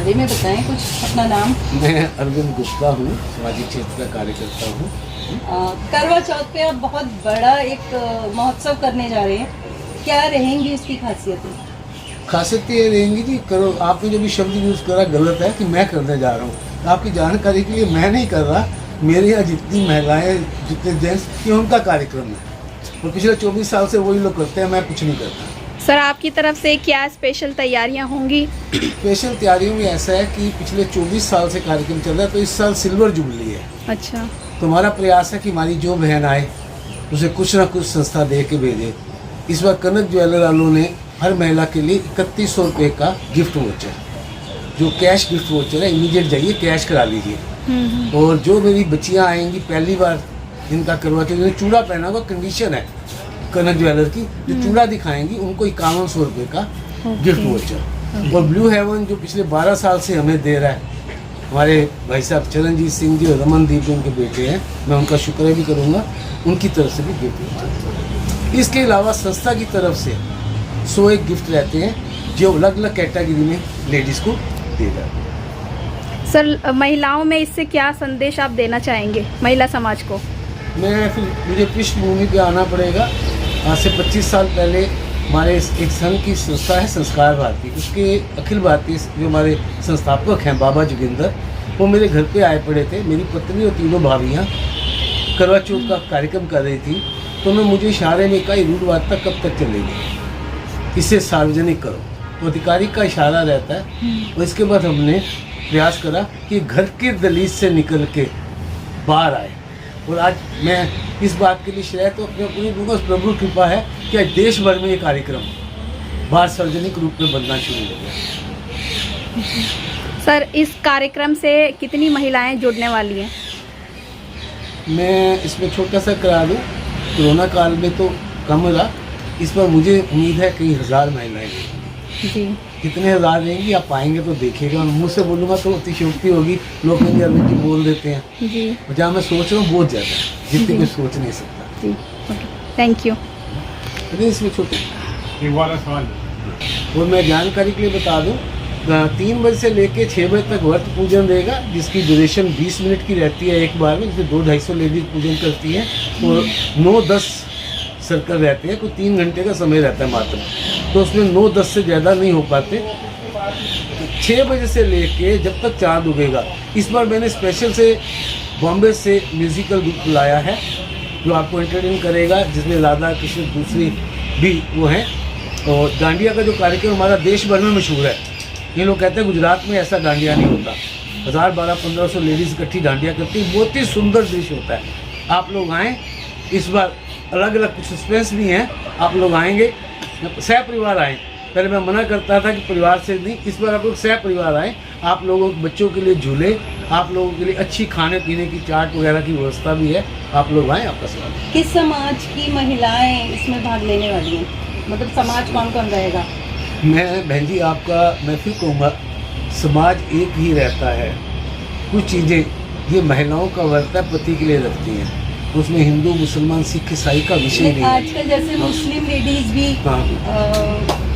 बारे में बताएं कुछ, अपना नाम। मैं अरविंद गुप्ता हूँ, सामाजिक क्षेत्र का कार्यकर्ता हूँ। करवा चौथ पे आप बहुत बड़ा एक महोत्सव करने जा रहे हैं, क्या रहेंगी उसकी खासियतें? खासियत ये रहेंगी जी, करो आपने जो भी शब्द यूज़ करा गलत है कि मैं करने जा रहा हूँ। आपकी जानकारी के लिए मैं नहीं कर रहा, मेरे यहाँ जितनी महिलाएं जितने जेंट्स ये उनका कार्यक्रम है और पिछले 24 साल से वही लोग करते हैं, मैं कुछ नहीं करता। सर आपकी तरफ से क्या स्पेशल तैयारियां होंगी? स्पेशल तैयारियों में ऐसा है कि पिछले 24 साल से कार्यक्रम चल रहा है, तो इस साल सिल्वर जुबली है। अच्छा। तो हमारा प्रयास है कि हमारी जो बहन आए उसे कुछ ना कुछ संस्था दे के भेजे। इस बार कनक ज्वेलर वालों ने हर महिला के लिए 3100 रुपये का गिफ्ट वोचर, जो कैश गिफ्ट वोचर है, इमीडिएट जाइए कैश करा लीजिए। और जो मेरी बच्चियाँ आएंगी पहली बार जिनका करवा चौथ, जिन्हें चूड़ा पहना हुआ कंडीशन है कनक ज्वेलर की, जो चूड़ा दिखाएंगी उनको 5100 रुपये का गिफ्ट वोचर। और ब्लू हेवन जो पिछले 12 साल से हमें दे रहा है, हमारे भाई साहब चरणजीत सिंह जी और रमनदीप जी उनके बेटे हैं, मैं उनका शुक्र भी करूँगा, उनकी तरफ से भी गिफ्ट वोचर। इसके अलावा संस्था की तरफ से 101 गिफ्ट रहते हैं जो अलग अलग कैटेगरी में लेडीज़ को दे जाते हैं। सर महिलाओं में इससे क्या संदेश आप देना चाहेंगे महिला समाज को? मैं फिर मुझे पृष्ठभूमि पे आना पड़ेगा। आज से 25 साल पहले हमारे एक संघ की संस्था है संस्कार भारती, उसके अखिल भारतीय जो हमारे संस्थापक हैं बाबा जोगिंदर, वो मेरे घर पे आए पड़े थे। मेरी पत्नी और तीनों भाभियाँ करवा चौथ का कार्यक्रम कर रही थी, तो मैं मुझे इशारे में कहा रूढ़ वार्ता कब तक चलेगी, इसे सार्वजनिक करो। तो अधिकारी का इशारा रहता है। और इसके बाद हमने प्रयास करा कि घर के दहलीज से निकल के बाहर आए। और आज मैं इस बात के लिए श्रेय तो अपने पूरी दूंगा, प्रभु कृपा है कि आज देश भर में ये कार्यक्रम बाहर सार्वजनिक रूप में बनना शुरू हो गया। सर इस कार्यक्रम से कितनी महिलाएं जुड़ने वाली हैं? मैं इसमें छोटा सा करा दूँ, कोरोना काल में तो कम रहा, इस पर मुझे उम्मीद है कई हज़ार महिलाएं जी। कितने हज़ार रहेंगी आप पाएंगे तो देखिएगा। मुँह से बोलूँगा तो अतिशोक्ति होगी, लोग कहेंगे अरविंद जी बोल देते हैं जी। जहाँ मैं सोच रहा हूँ बहुत ज़्यादा है, जितनी कोई सोच नहीं सकता जी। Okay, thank you. लेकिन इसमें छोटे सवाल और मैं जानकारी के लिए बता दूँ, 3 बजे से लेके 6 बजे तक व्रत पूजन रहेगा, जिसकी ड्यूरेशन 20 मिनट की रहती है एक बार में, जिसमें 200-250 लेडीज पूजन करती हैं। और 9-10 सर्कल रहते हैं, कोई 3 घंटे का समय रहता है मात्र, तो उसमें 9-10 से ज़्यादा नहीं हो पाते। 6 बजे से लेके जब तक चाँद उगेगा। इस बार मैंने स्पेशल से बॉम्बे से म्यूज़िकल ग्रुप बुलाया है जो आपको एंटरटेन करेगा, जिसमें राधा कृष्ण दूसरी भी वो हैं। और डांडिया का जो कार्यक्रम हमारा देश भर में मशहूर है। ये लोग कहते हैं गुजरात में ऐसा डांडिया नहीं होता, 1000, 1200-1500 लेडीज़ इकट्ठी डांडिया करती है, बहुत ही सुंदर दृश्य होता है। आप लोग आएँ, इस बार अलग अलग कुछ सस्पेंस भी हैं, आप लोग आएंगे, सह परिवार आएँ। पहले मैं मना करता था कि परिवार से नहीं, इस बार आप लोग सह परिवार आएँ। आप लोगों बच्चों के लिए झूले, आप लोगों के लिए अच्छी खाने पीने की चाट वगैरह की व्यवस्था भी है, आप लोग आएँ, आपका स्वागत है। किस समाज की महिलाएं इसमें भाग लेने वाली हैं, मतलब समाज कौन कौन रहेगा? मैं बहन जी आपका मैं फिर कहूँगा, समाज एक ही रहता है। कुछ चीज़ें ये महिलाओं का वर्ता पति के लिए रखती हैं, उसमें हिंदू मुसलमान सिख ईसाई का विषय नहीं है। आजकल जैसे मुस्लिम लेडीज भी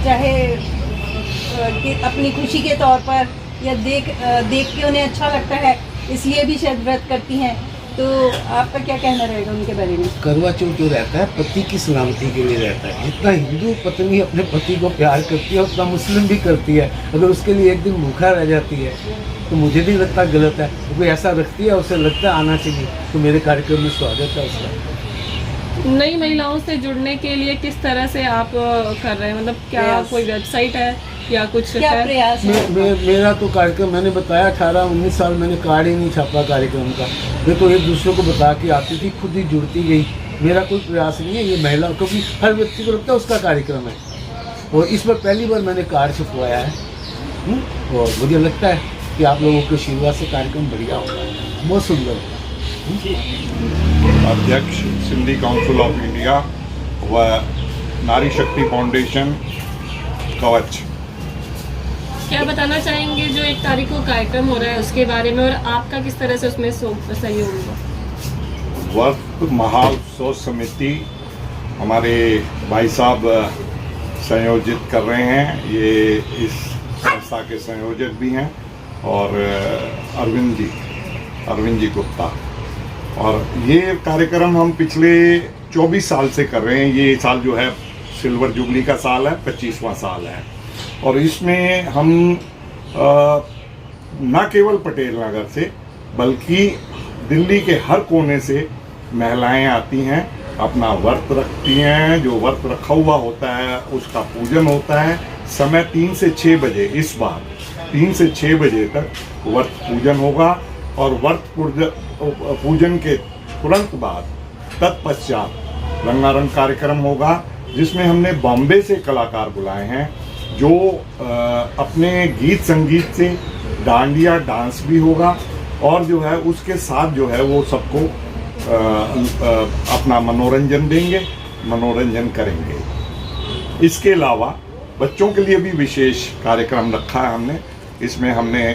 चाहे कि अपनी खुशी के तौर पर या देख के उन्हें अच्छा लगता है इसलिए भी शायद व्रत करती हैं, तो आपका क्या कहना रहेगा उनके बारे में? करवा चौथ जो रहता है पति की सलामती के लिए रहता है। जितना हिंदू पत्नी अपने पति को प्यार करती है उतना मुस्लिम भी करती है। अगर उसके लिए एक दिन भूखा रह जाती है तो मुझे नहीं लगता गलत है। तो कोई ऐसा रखती है उसे लगता है आना चाहिए, तो मेरे कार्यक्रम में स्वागत है उसका। नई महिलाओं से जुड़ने के लिए किस तरह से आप कर रहे हैं, मतलब क्या कोई वेबसाइट है या कुछ क्या है? प्रयास है? मेरा तो कार्यक्रम मैंने बताया 18-19 साल मैंने कार्ड ही नहीं छापा कार्यक्रम का। मैं तो एक दूसरे को बता के आती थी, खुद ही जुड़ती गई। मेरा कोई प्रयास नहीं है ये महिला, क्योंकि हर व्यक्ति को लगता है उसका कार्यक्रम है। और इस बार पहली बार मैंने कार्ड छपवाया है और मुझे लगता है कि आप लोगों के आशीर्वाद से कार्यक्रम बढ़िया होगा, बहुत सुंदर होगा। अध्यक्ष सिंधी काउंसिल ऑफ इंडिया व नारी शक्ति फाउंडेशन कवच। क्या बताना चाहेंगे जो 1 तारीख को कार्यक्रम हो रहा है उसके बारे में, और आपका किस तरह से उसमें सहयोग होगा? वर्क महोत्सव समिति हमारे भाई साहब संयोजित कर रहे हैं, ये इस संस्था के संयोजक भी हैं और अरविंद जी गुप्ता। और ये कार्यक्रम हम पिछले 24 साल से कर रहे हैं। ये साल जो है सिल्वर जुबली का साल है, 25वां साल है। और इसमें हम न केवल पटेल नगर से बल्कि दिल्ली के हर कोने से महिलाएं आती हैं, अपना व्रत रखती हैं। जो व्रत रखा हुआ होता है उसका पूजन होता है। समय 3 से 6 बजे, इस बार 3 से 6 बजे तक व्रत पूजन होगा। और व्रत पूजन के तुरंत बाद तत्पश्चात रंगारंग कार्यक्रम होगा, जिसमें हमने बॉम्बे से कलाकार बुलाए हैं जो अपने गीत संगीत से, डांडिया डांस भी होगा और जो है उसके साथ जो है वो सबको अपना मनोरंजन देंगे, मनोरंजन करेंगे। इसके अलावा बच्चों के लिए भी विशेष कार्यक्रम रखा है हमने। इसमें हमने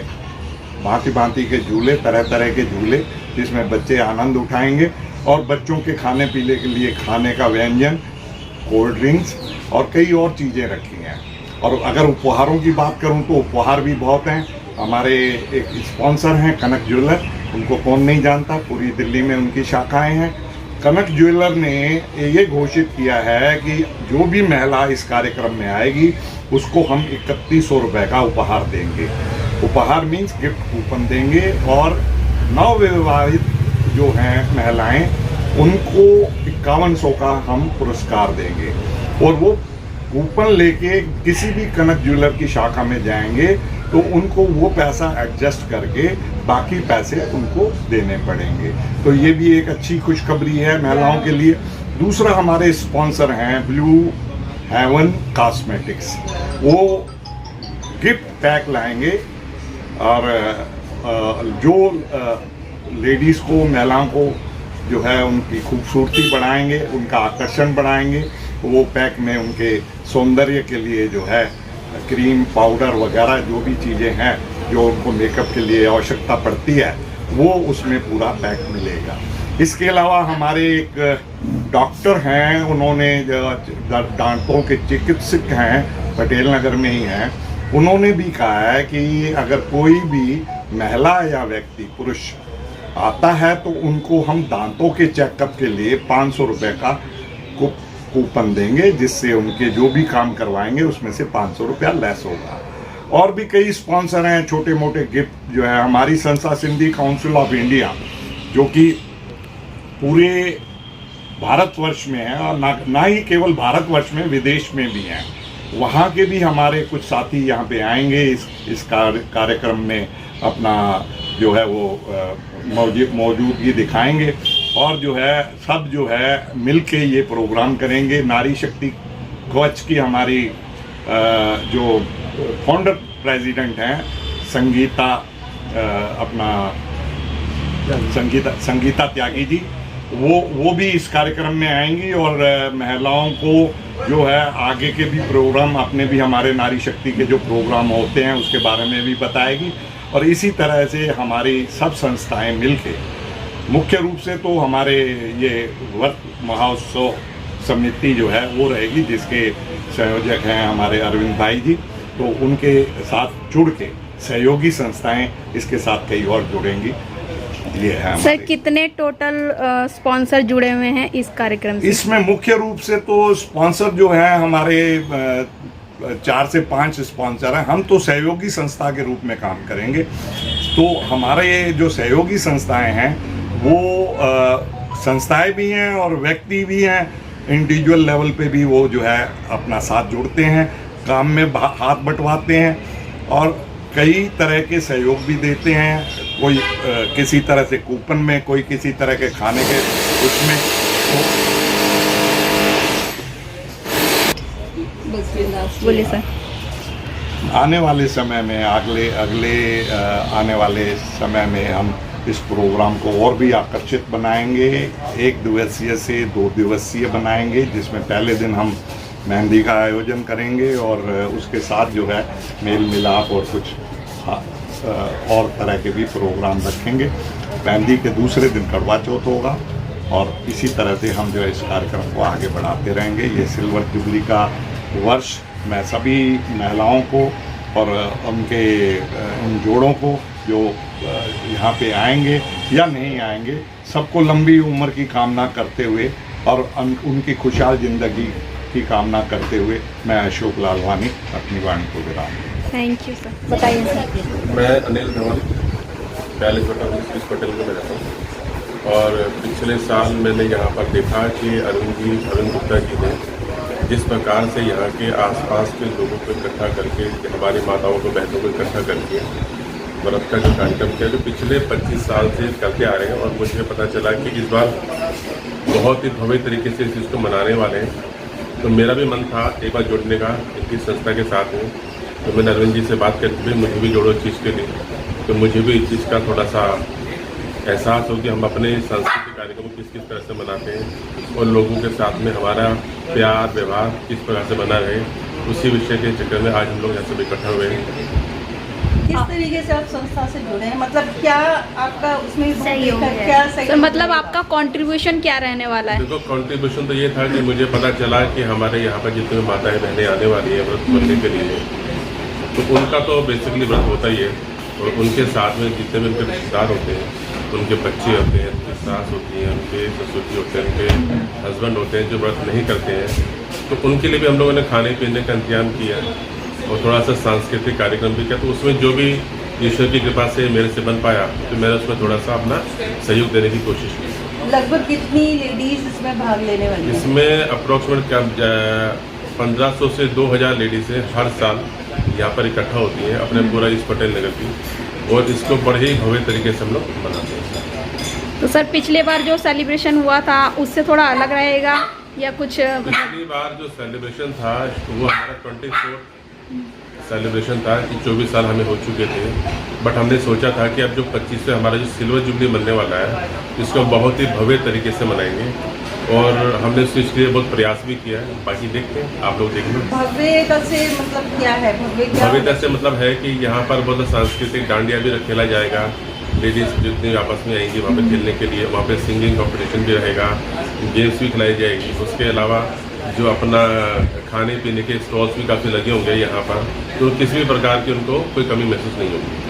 भांति भांति के झूले, तरह तरह के झूले, जिसमें बच्चे आनंद उठाएंगे। और बच्चों के खाने पीने के लिए खाने का व्यंजन, कोल्ड ड्रिंक्स और कई और चीज़ें रखी हैं। और अगर उपहारों की बात करूं तो उपहार भी बहुत हैं। हमारे एक स्पॉन्सर हैं कनक ज्वेलर, उनको कौन नहीं जानता, पूरी दिल्ली में उनकी शाखाएं हैं। कनक ज्वेलर ने ये घोषित किया है कि जो भी महिला इस कार्यक्रम में आएगी उसको हम 3100 रुपये का उपहार देंगे। उपहार मीन्स गिफ्ट कूपन देंगे। और नवविवाहित जो हैं महिलाएं उनको 5100 का हम पुरस्कार देंगे। और वो कूपन लेके किसी भी कनक ज्वेलर की शाखा में जाएंगे तो उनको वो पैसा एडजस्ट करके बाकी पैसे उनको देने पड़ेंगे। तो ये भी एक अच्छी खुशखबरी है महिलाओं के लिए। दूसरा, हमारे स्पॉन्सर हैं ब्लू हेवन कॉस्मेटिक्स। वो गिफ्ट पैक लाएंगे और जो लेडीज़ को, महिलाओं को जो है उनकी खूबसूरती बढ़ाएंगे, उनका आकर्षण बढ़ाएंगे। वो पैक में उनके सौंदर्य के लिए जो है क्रीम, पाउडर वगैरह जो भी चीज़ें हैं जो उनको मेकअप के लिए आवश्यकता पड़ती है, वो उसमें पूरा पैक मिलेगा। इसके अलावा हमारे एक डॉक्टर हैं, उन्होंने दांतों के चिकित्सक हैं, पटेल नगर में ही हैं। उन्होंने भी कहा है कि अगर कोई भी महिला या व्यक्ति, पुरुष आता है तो उनको हम दांतों के चेकअप के लिए 500 रुपये का कूपन देंगे, जिससे उनके जो भी काम करवाएंगे उसमें से 500 रुपया लेस होगा। और भी कई स्पॉन्सर हैं, छोटे मोटे गिफ्ट जो है। हमारी संस्था सिंधी काउंसिल ऑफ इंडिया, जो कि पूरे भारतवर्ष में है और ना ही केवल भारतवर्ष में, विदेश में भी हैं, वहाँ के भी हमारे कुछ साथी यहाँ पे आएंगे। इस कार्यक्रम में अपना जो है वो मौजूदगी दिखाएंगे। और जो है सब जो है मिलके ये प्रोग्राम करेंगे। नारी शक्ति कवच की हमारी जो फाउंडर प्रेसिडेंट हैं संगीता त्यागी जी, वो भी इस कार्यक्रम में आएंगी और महिलाओं को जो है आगे के भी प्रोग्राम, अपने भी हमारे नारी शक्ति के जो प्रोग्राम होते हैं उसके बारे में भी बताएगी। और इसी तरह से हमारी सब संस्थाएं मिलके, मुख्य रूप से तो हमारे ये व्रत महोत्सव समिति जो है वो रहेगी, जिसके संयोजक हैं हमारे अरविंद भाई जी। तो उनके साथ जुड़ के सहयोगी संस्थाएं इसके साथ कई और जुड़ेंगी। ये है सर, कितने टोटल स्पॉन्सर जुड़े हुए हैं इस कार्यक्रम से? इसमें मुख्य रूप से तो स्पॉन्सर जो है हमारे 4 से 5 स्पॉन्सर हैं। हम तो सहयोगी संस्था के रूप में काम करेंगे। तो हमारे जो सहयोगी संस्थाएं हैं वो संस्थाएं भी हैं और व्यक्ति भी हैं। इंडिविजुअल लेवल पे भी वो जो है अपना साथ जुड़ते हैं, काम में हाथ बंटवाते हैं और कई तरह के सहयोग भी देते हैं। कोई किसी तरह से कूपन में, कोई किसी तरह के खाने के उसमें। बोलिए सर। आने वाले समय में, अगले आने वाले समय में हम इस प्रोग्राम को और भी आकर्षित बनाएंगे। 1 दिवसीय से 2 दिवसीय बनाएंगे, जिसमें पहले दिन हम मेहंदी का आयोजन करेंगे और उसके साथ जो है मेल मिलाप और कुछ और तरह के भी प्रोग्राम रखेंगे। मेहंदी के दूसरे दिन करवा चौथ होगा और इसी तरह से हम जो है इस कार्यक्रम को आगे बढ़ाते रहेंगे। ये सिल्वर जुबली का वर्ष मैं सभी महिलाओं को और उनके उन जोड़ों को जो यहाँ पे आएंगे या नहीं आएंगे, सबको लंबी उम्र की कामना करते हुए और उनकी खुशहाल ज़िंदगी की कामना करते हुए मैं अशोक लालवानी अपनी वाणी को विराम दूं। Thank you sir. बताइए सर। मैं अनिल धवन 42 बटा 20 पटेल में रहता हूँ और पिछले साल मैंने यहाँ पर देखा कि अरुण गुप्ता जी ने जिस प्रकार से यहाँ के आसपास के लोगों को इकट्ठा करके, हमारी माताओं को, बहनों को इकट्ठा करके व्रत का जो कार्यक्रम किया, जो पिछले 25 साल से करते आ रहे हैं। और मुझे पता चला कि इस बार बहुत ही भव्य तरीके से इस चीज़ को मनाने वाले हैं। तो मेरा भी मन था एक बार जुड़ने का इनकी संस्था के साथ में। तो मैंने अरविंद जी से बात करके भी मुझे भी जोड़ो इस चीज़ के लिए, तो मुझे भी इस चीज़ का थोड़ा सा एहसास हो कि हम अपने सांस्कृतिक कार्यक्रम को किस किस तरह से मनाते हैं और लोगों के साथ में हमारा प्यार व्यवहार किस प्रकार से बना रहे। उसी विषय के चक्कर में आज हम लोग यहाँ से इकट्ठा हुए हैं। किस तरीके से आप संस्था से जुड़े हैं, मतलब क्या आपका उसमें सहयोग है? क्या सर सहयोग मतलब रहेगा? आपका कंट्रीब्यूशन क्या रहने वाला है? देखो, कंट्रीब्यूशन तो ये था कि मुझे पता चला कि हमारे यहाँ पर जितने माताएं बहनें आने वाली है व्रत करने के लिए, तो उनका तो बेसिकली व्रत होता ही है और उनके साथ में जितने भी उनके रिश्तेदार होते हैं, उनके बच्चे होते हैं, उनकी सास होती हैं, उनके ससुर जी होते हैं, उनके हस्बैंड होते हैं जो व्रत नहीं करते हैं, तो उनके लिए भी हम लोगों ने खाने पीने का इंतजाम किया और थोड़ा सा सांस्कृतिक कार्यक्रम भी किया। तो उसमें जो भी ईश्वर की कृपा से मेरे से बन पाया, तो मैंने उसमें थोड़ा सा अपना सहयोग देने की कोशिश की। लगभग कितनी लेडीज इसमें भाग लेने वाली हैं? इसमें अप्रोक्सीमेट 1500 से 2000 लेडीज़ें हर साल यहाँ पर इकट्ठा होती हैं अपने पूरा इस पटेल नगर की, और इसको बड़े ही भव्य तरीके से हम लोग मनाते हैं। तो सर पिछले बार जो सेलिब्रेशन हुआ था उससे थोड़ा अलग रहेगा या कुछ? पिछली बार जो सेलिब्रेशन था वो हमारा 24 सेलिब्रेशन था कि 24 साल हमें हो चुके थे, बट हमने सोचा था कि अब जो 25 से हमारा जो सिल्वर जुबली बनने वाला है, इसको बहुत ही भव्य तरीके से मनाएंगे और हमने इसके लिए बहुत प्रयास भी किया है। बाकी देखते हैं, आप लोग देखेंगे। भव्यता से मतलब क्या है? भव्यता से मतलब है कि यहाँ पर बहुत सांस्कृतिक डांडिया भी खेला जाएगा, लेडीज़ जितनी आपस में आएंगी वहाँ पे खेलने के लिए, वहाँ पे सिंगिंग कंपटीशन भी रहेगा, गेम्स भी खिलाई जाएगी। उसके अलावा जो अपना खाने पीने के स्टॉल्स भी काफ़ी लगे होंगे यहाँ पर, तो किसी भी प्रकार की उनको कोई कमी महसूस नहीं होगी।